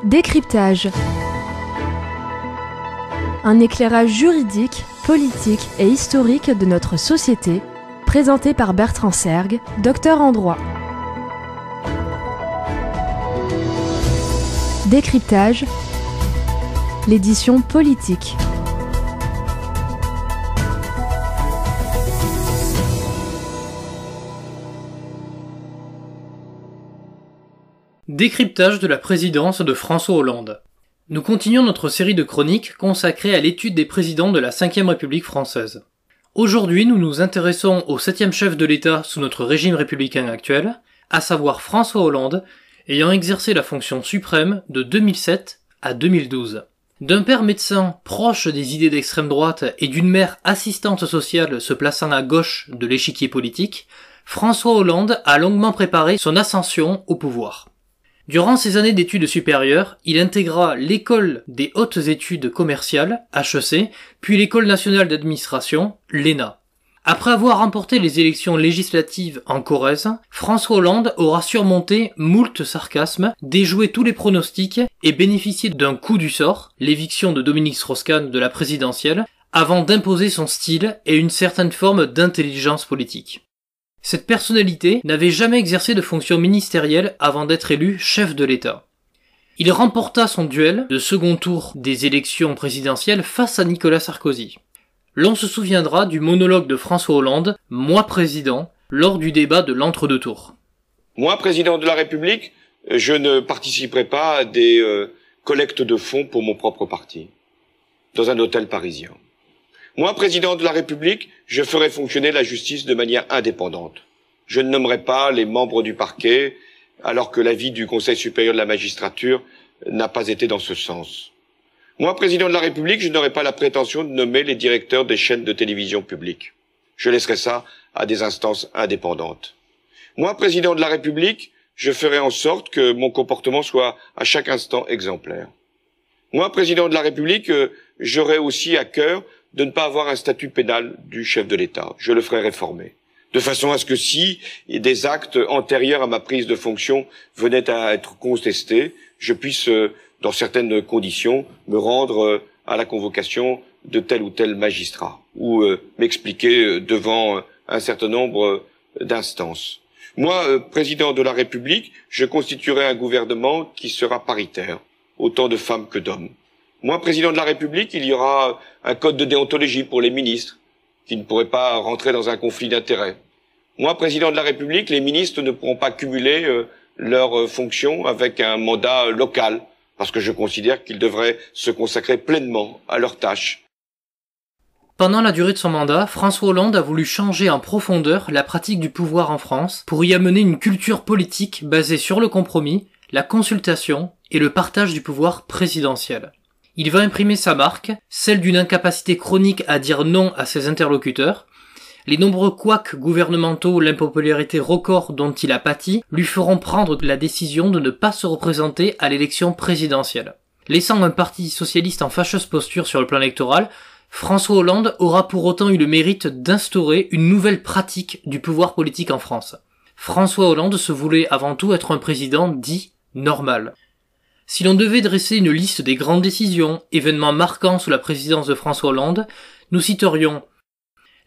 Décryptage. Un éclairage juridique, politique et historique de notre société, présenté par Bertrand Sergue, docteur en droit. Décryptage, l'édition politique. Décryptage de la présidence de François Hollande. Nous continuons notre série de chroniques consacrée à l'étude des présidents de la Ve République française. Aujourd'hui, nous nous intéressons au 7e chef de l'État sous notre régime républicain actuel, à savoir François Hollande, ayant exercé la fonction suprême de 2007 à 2012. D'un père médecin proche des idées d'extrême droite et d'une mère assistante sociale se plaçant à gauche de l'échiquier politique, François Hollande a longuement préparé son ascension au pouvoir. Durant ses années d'études supérieures, il intégra l'École des hautes études commerciales, HEC, puis l'École nationale d'administration, l'ENA. Après avoir remporté les élections législatives en Corrèze, François Hollande aura surmonté moult sarcasmes, déjoué tous les pronostics et bénéficié d'un coup du sort, l'éviction de Dominique Strauss-Kahn de la présidentielle, avant d'imposer son style et une certaine forme d'intelligence politique. Cette personnalité n'avait jamais exercé de fonction ministérielle avant d'être élu chef de l'État. Il remporta son duel de second tour des élections présidentielles face à Nicolas Sarkozy. L'on se souviendra du monologue de François Hollande, « Moi président », lors du débat de l'entre-deux tours. Moi, président de la République, je ne participerai pas à des collectes de fonds pour mon propre parti, dans un hôtel parisien. Moi, président de la République, je ferai fonctionner la justice de manière indépendante. Je ne nommerai pas les membres du parquet, alors que l'avis du Conseil supérieur de la magistrature n'a pas été dans ce sens. Moi, président de la République, je n'aurai pas la prétention de nommer les directeurs des chaînes de télévision publiques. Je laisserai ça à des instances indépendantes. Moi, président de la République, je ferai en sorte que mon comportement soit à chaque instant exemplaire. Moi, président de la République, j'aurai aussi à cœur de ne pas avoir un statut pénal du chef de l'État. Je le ferai réformer. De façon à ce que si des actes antérieurs à ma prise de fonction venaient à être contestés, je puisse, dans certaines conditions, me rendre à la convocation de tel ou tel magistrat ou m'expliquer devant un certain nombre d'instances. Moi, président de la République, je constituerai un gouvernement qui sera paritaire, autant de femmes que d'hommes. Moi, président de la République, il y aura un code de déontologie pour les ministres, qui ne pourraient pas rentrer dans un conflit d'intérêts. Moi, président de la République, les ministres ne pourront pas cumuler leurs fonctions avec un mandat local, parce que je considère qu'ils devraient se consacrer pleinement à leurs tâches. Pendant la durée de son mandat, François Hollande a voulu changer en profondeur la pratique du pouvoir en France pour y amener une culture politique basée sur le compromis, la consultation et le partage du pouvoir présidentiel. Il va imprimer sa marque, celle d'une incapacité chronique à dire non à ses interlocuteurs. Les nombreux couacs gouvernementaux, l'impopularité record dont il a pâti, lui feront prendre la décision de ne pas se représenter à l'élection présidentielle. Laissant un parti socialiste en fâcheuse posture sur le plan électoral, François Hollande aura pour autant eu le mérite d'instaurer une nouvelle pratique du pouvoir politique en France. François Hollande se voulait avant tout être un président dit normal. Si l'on devait dresser une liste des grandes décisions, événements marquants sous la présidence de François Hollande, nous citerions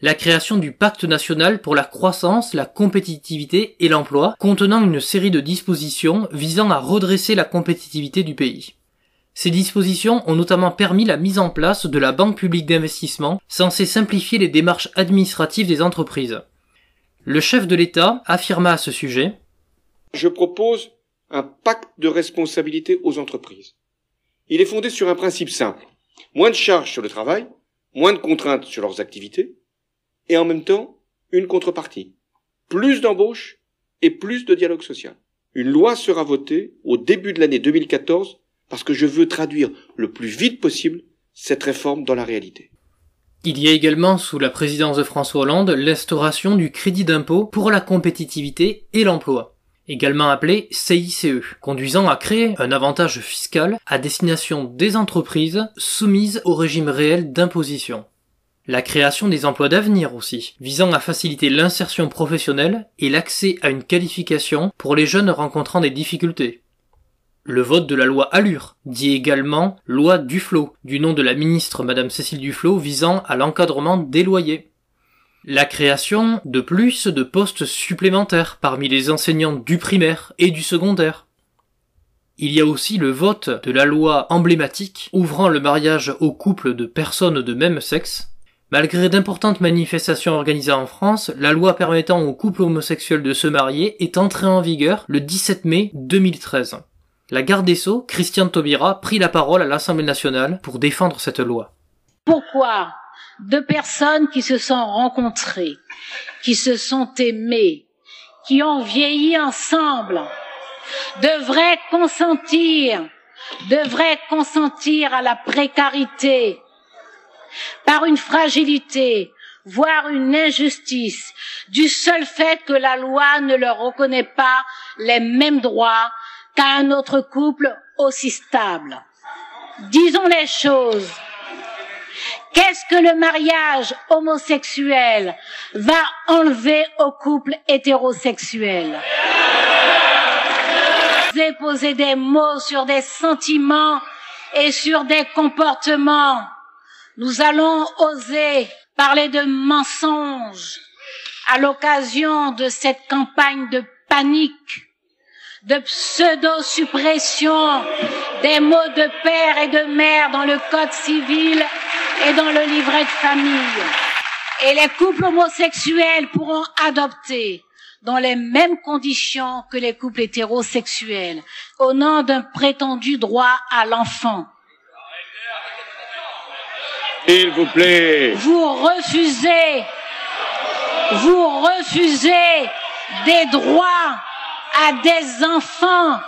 la création du Pacte national pour la croissance, la compétitivité et l'emploi, contenant une série de dispositions visant à redresser la compétitivité du pays. Ces dispositions ont notamment permis la mise en place de la Banque publique d'investissement, censée simplifier les démarches administratives des entreprises. Le chef de l'État affirma à ce sujet « Je propose un pacte de responsabilité aux entreprises. Il est fondé sur un principe simple. Moins de charges sur le travail, moins de contraintes sur leurs activités, et en même temps, une contrepartie. Plus d'embauches et plus de dialogue social. Une loi sera votée au début de l'année 2014 parce que je veux traduire le plus vite possible cette réforme dans la réalité. » Il y a également, sous la présidence de François Hollande, l'instauration du crédit d'impôt pour la compétitivité et l'emploi, également appelé CICE, conduisant à créer un avantage fiscal à destination des entreprises soumises au régime réel d'imposition. La création des emplois d'avenir aussi, visant à faciliter l'insertion professionnelle et l'accès à une qualification pour les jeunes rencontrant des difficultés. le vote de la loi Allure, dit également loi Duflot, du nom de la ministre Madame Cécile Duflot visant à l'encadrement des loyers. La création de plus de postes supplémentaires parmi les enseignants du primaire et du secondaire. Il y a aussi le vote de la loi emblématique ouvrant le mariage aux couples de personnes de même sexe. Malgré d'importantes manifestations organisées en France, la loi permettant aux couples homosexuels de se marier est entrée en vigueur le 17 mai 2013. La garde des Sceaux, Christiane Taubira, prit la parole à l'Assemblée nationale pour défendre cette loi. Pourquoi deux personnes qui se sont rencontrées, qui se sont aimées, qui ont vieilli ensemble, devraient consentir à la précarité, par une fragilité, voire une injustice, du seul fait que la loi ne leur reconnaît pas les mêmes droits qu'à un autre couple aussi stable. Disons les choses. Qu'est-ce que le mariage homosexuel va enlever au couple hétérosexuel? Oser poser des mots sur des sentiments et sur des comportements. Nous allons oser parler de mensonges à l'occasion de cette campagne de panique, de pseudo-suppression des mots de père et de mère dans le code civil et dans le livret de famille. Et les couples homosexuels pourront adopter dans les mêmes conditions que les couples hétérosexuels, au nom d'un prétendu droit à l'enfant. S'il vous plaît. Vous refusez des droits à des enfants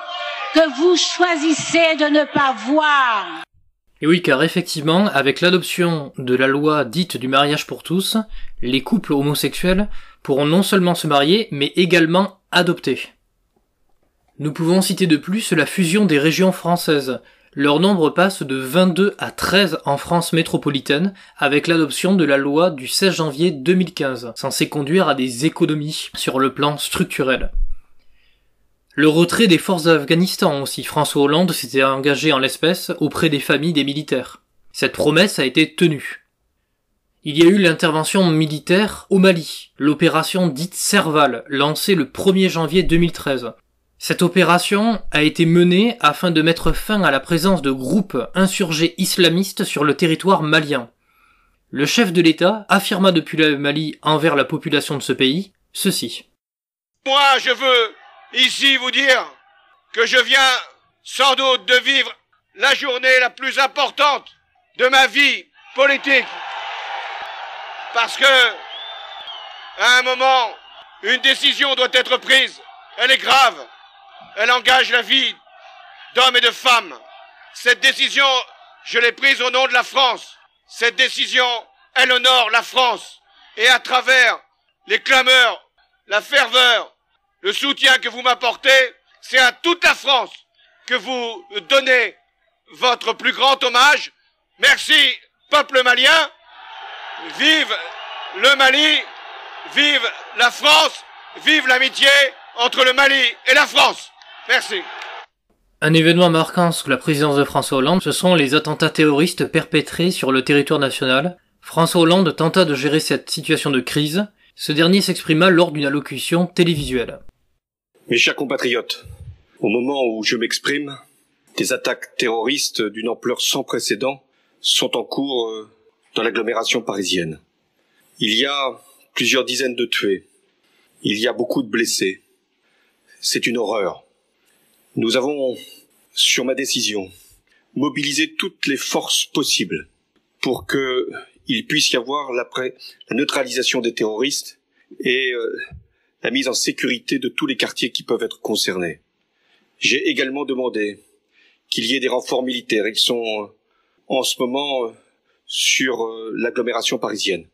que vous choisissez de ne pas voir. Et oui, car effectivement, avec l'adoption de la loi dite du mariage pour tous, les couples homosexuels pourront non seulement se marier, mais également adopter. Nous pouvons citer de plus la fusion des régions françaises. Leur nombre passe de 22 à 13 en France métropolitaine avec l'adoption de la loi du 16 janvier 2015, censée conduire à des économies sur le plan structurel. Le retrait des forces d'Afghanistan aussi, François Hollande s'était engagé en l'espèce auprès des familles des militaires. Cette promesse a été tenue. Il y a eu l'intervention militaire au Mali, l'opération dite Serval, lancée le 1er janvier 2013. Cette opération a été menée afin de mettre fin à la présence de groupes insurgés islamistes sur le territoire malien. Le chef de l'État affirma depuis le Mali envers la population de ce pays ceci. Moi, je veux ici vous dire que je viens sans doute de vivre la journée la plus importante de ma vie politique. Parce que, à un moment, une décision doit être prise. Elle est grave. Elle engage la vie d'hommes et de femmes. Cette décision, je l'ai prise au nom de la France. Cette décision, elle honore la France. Et à travers les clameurs, la ferveur, le soutien que vous m'apportez, c'est à toute la France que vous donnez votre plus grand hommage. Merci, peuple malien. Vive le Mali, vive la France, vive l'amitié entre le Mali et la France. Merci. Un événement marquant sous la présidence de François Hollande, ce sont les attentats terroristes perpétrés sur le territoire national. François Hollande tenta de gérer cette situation de crise. Ce dernier s'exprima lors d'une allocution télévisuelle. Mes chers compatriotes, au moment où je m'exprime, des attaques terroristes d'une ampleur sans précédent sont en cours dans l'agglomération parisienne. Il y a plusieurs dizaines de tués. Il y a beaucoup de blessés. C'est une horreur. Nous avons, sur ma décision, mobilisé toutes les forces possibles pour qu'il puisse y avoir la neutralisation des terroristes et la mise en sécurité de tous les quartiers qui peuvent être concernés. J'ai également demandé qu'il y ait des renforts militaires. Ils sont en ce moment sur l'agglomération parisienne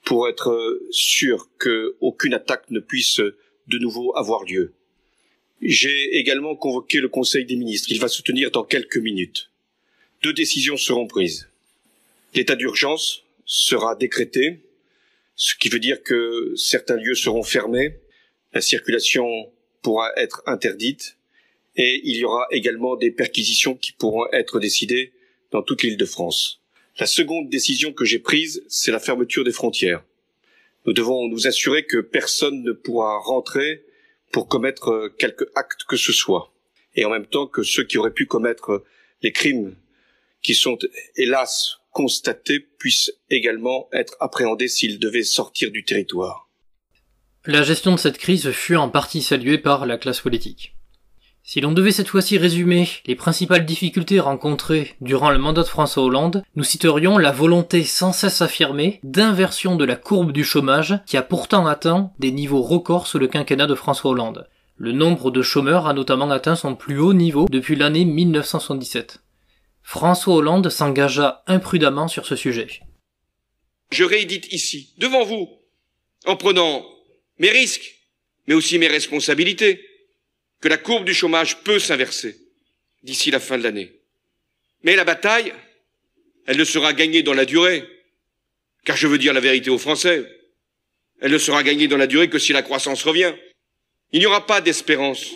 pour être sûr qu'aucune attaque ne puisse de nouveau avoir lieu. J'ai également convoqué le Conseil des ministres. Il va se tenir dans quelques minutes. 2 décisions seront prises. L'état d'urgence sera décrété, ce qui veut dire que certains lieux seront fermés, la circulation pourra être interdite Et il y aura également des perquisitions qui pourront être décidées dans toute l'Île-de-France. La seconde décision que j'ai prise, c'est la fermeture des frontières. Nous devons nous assurer que personne ne pourra rentrer pour commettre quelque acte que ce soit. Et en même temps que ceux qui auraient pu commettre les crimes qui sont hélas constatés puissent également être appréhendés s'ils devaient sortir du territoire. La gestion de cette crise fut en partie saluée par la classe politique. Si l'on devait cette fois-ci résumer les principales difficultés rencontrées durant le mandat de François Hollande, nous citerions la volonté sans cesse affirmée d'inversion de la courbe du chômage qui a pourtant atteint des niveaux records sous le quinquennat de François Hollande. Le nombre de chômeurs a notamment atteint son plus haut niveau depuis l'année 1977. François Hollande s'engagea imprudemment sur ce sujet. Je réédite ici, devant vous, en prenant mes risques, mais aussi mes responsabilités, que la courbe du chômage peut s'inverser d'ici la fin de l'année. Mais la bataille, elle ne sera gagnée dans la durée, car je veux dire la vérité aux Français. Elle ne sera gagnée dans la durée que si la croissance revient. Il n'y aura pas d'espérance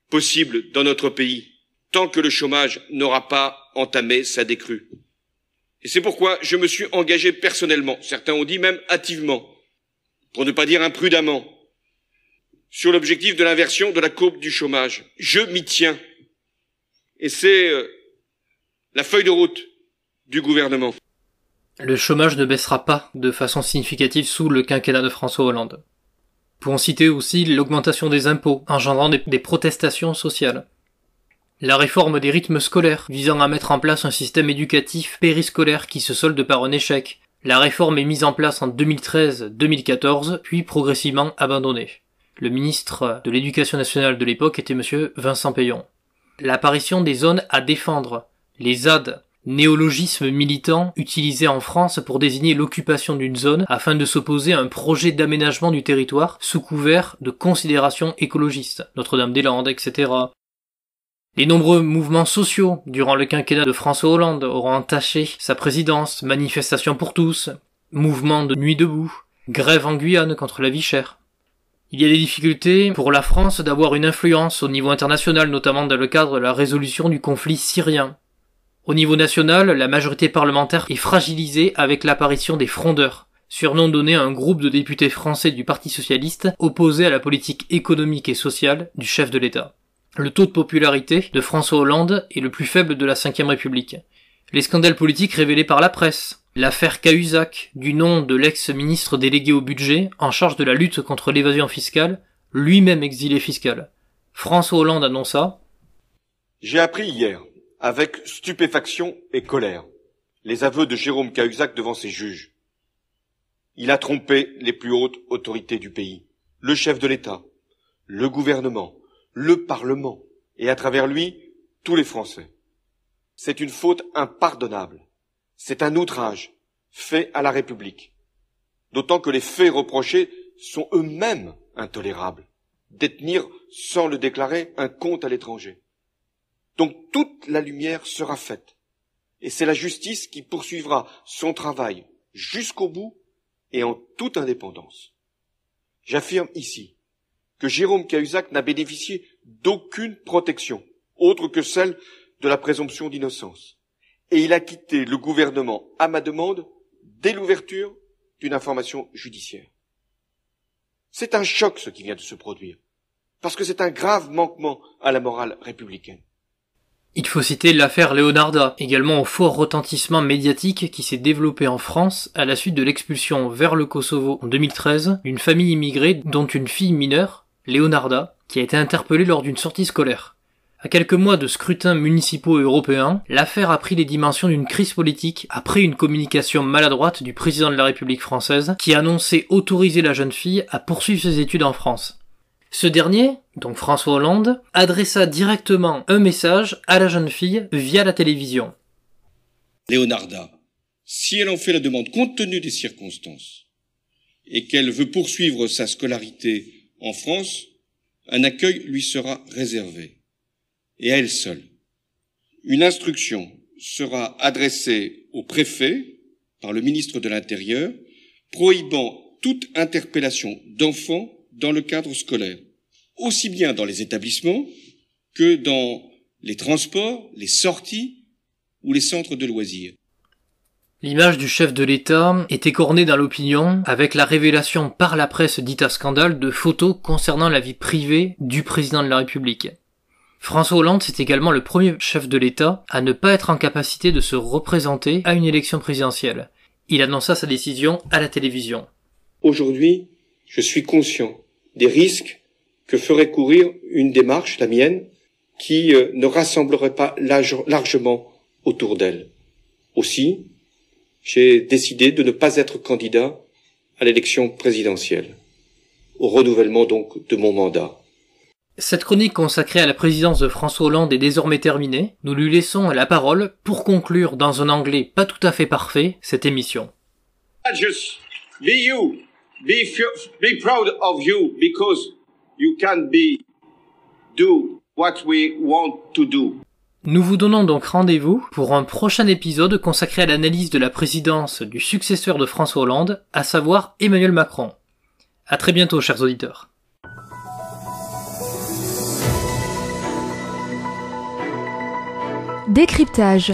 possible dans notre pays tant que le chômage n'aura pas entamé sa décrue. Et c'est pourquoi je me suis engagé personnellement, certains ont dit même hâtivement, pour ne pas dire imprudemment, sur l'objectif de l'inversion de la courbe du chômage. Je m'y tiens. Et c'est la feuille de route du gouvernement. Le chômage ne baissera pas de façon significative sous le quinquennat de François Hollande. Pouvons citer aussi l'augmentation des impôts, engendrant des protestations sociales. La réforme des rythmes scolaires, visant à mettre en place un système éducatif périscolaire qui se solde par un échec. La réforme est mise en place en 2013-2014, puis progressivement abandonnée. Le ministre de l'Éducation nationale de l'époque était monsieur Vincent Peillon. L'apparition des zones à défendre, les ZAD, néologisme militant utilisé en France pour désigner l'occupation d'une zone afin de s'opposer à un projet d'aménagement du territoire sous couvert de considérations écologistes, Notre-Dame-des-Landes, etc. Les nombreux mouvements sociaux durant le quinquennat de François Hollande auront entaché sa présidence, manifestations pour tous, mouvements de nuit debout, grève en Guyane contre la vie chère. Il y a des difficultés pour la France d'avoir une influence au niveau international, notamment dans le cadre de la résolution du conflit syrien. Au niveau national, la majorité parlementaire est fragilisée avec l'apparition des frondeurs, surnom donné à un groupe de députés français du Parti socialiste opposé à la politique économique et sociale du chef de l'État. Le taux de popularité de François Hollande est le plus faible de la Ve République. Les scandales politiques révélés par la presse, l'affaire Cahuzac, du nom de l'ex-ministre délégué au budget en charge de la lutte contre l'évasion fiscale, lui-même exilé fiscal. François Hollande annonça « J'ai appris hier, avec stupéfaction et colère, les aveux de Jérôme Cahuzac devant ses juges. Il a trompé les plus hautes autorités du pays, le chef de l'État, le gouvernement, le Parlement, et à travers lui, tous les Français. C'est une faute impardonnable. C'est un outrage fait à la République. D'autant que les faits reprochés sont eux-mêmes intolérables. Détenir, sans le déclarer, un compte à l'étranger. Donc toute la lumière sera faite. Et c'est la justice qui poursuivra son travail jusqu'au bout et en toute indépendance. J'affirme ici que Jérôme Cahuzac n'a bénéficié d'aucune protection, autre que celle de la présomption d'innocence. Et il a quitté le gouvernement à ma demande dès l'ouverture d'une information judiciaire. C'est un choc ce qui vient de se produire, parce que c'est un grave manquement à la morale républicaine. Il faut citer l'affaire Leonarda, également au fort retentissement médiatique qui s'est développé en France à la suite de l'expulsion vers le Kosovo en 2013 d'une famille immigrée dont une fille mineure, Leonarda, qui a été interpellée lors d'une sortie scolaire. À quelques mois de scrutins municipaux et européens, l'affaire a pris les dimensions d'une crise politique après une communication maladroite du président de la République française qui annonçait autoriser la jeune fille à poursuivre ses études en France. Ce dernier, donc François Hollande, adressa directement un message à la jeune fille via la télévision. Leonarda, si elle en fait la demande compte tenu des circonstances et qu'elle veut poursuivre sa scolarité en France, un accueil lui sera réservé, et à elle seule. Une instruction sera adressée au préfet par le ministre de l'Intérieur, prohibant toute interpellation d'enfants dans le cadre scolaire, aussi bien dans les établissements que dans les transports, les sorties ou les centres de loisirs. L'image du chef de l'État est écornée dans l'opinion avec la révélation par la presse dite à scandale de photos concernant la vie privée du président de la République. François Hollande, c'est également le premier chef de l'État à ne pas être en capacité de se représenter à une élection présidentielle. Il annonça sa décision à la télévision. Aujourd'hui, je suis conscient des risques que ferait courir une démarche, la mienne, qui ne rassemblerait pas largement autour d'elle. Aussi, j'ai décidé de ne pas être candidat à l'élection présidentielle, au renouvellement donc de mon mandat. Cette chronique consacrée à la présidence de François Hollande est désormais terminée. Nous lui laissons la parole pour conclure dans un anglais pas tout à fait parfait cette émission. Just be you, be proud of you because you can do what we want to do. Nous vous donnons donc rendez-vous pour un prochain épisode consacré à l'analyse de la présidence du successeur de François Hollande, à savoir Emmanuel Macron. À très bientôt, chers auditeurs. Décryptage.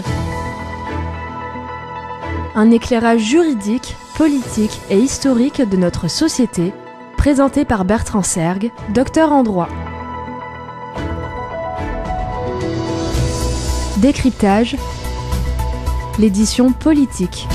Un éclairage juridique, politique et historique de notre société, présenté par Bertrand Sergue, docteur en droit. Décryptage, l'édition politique.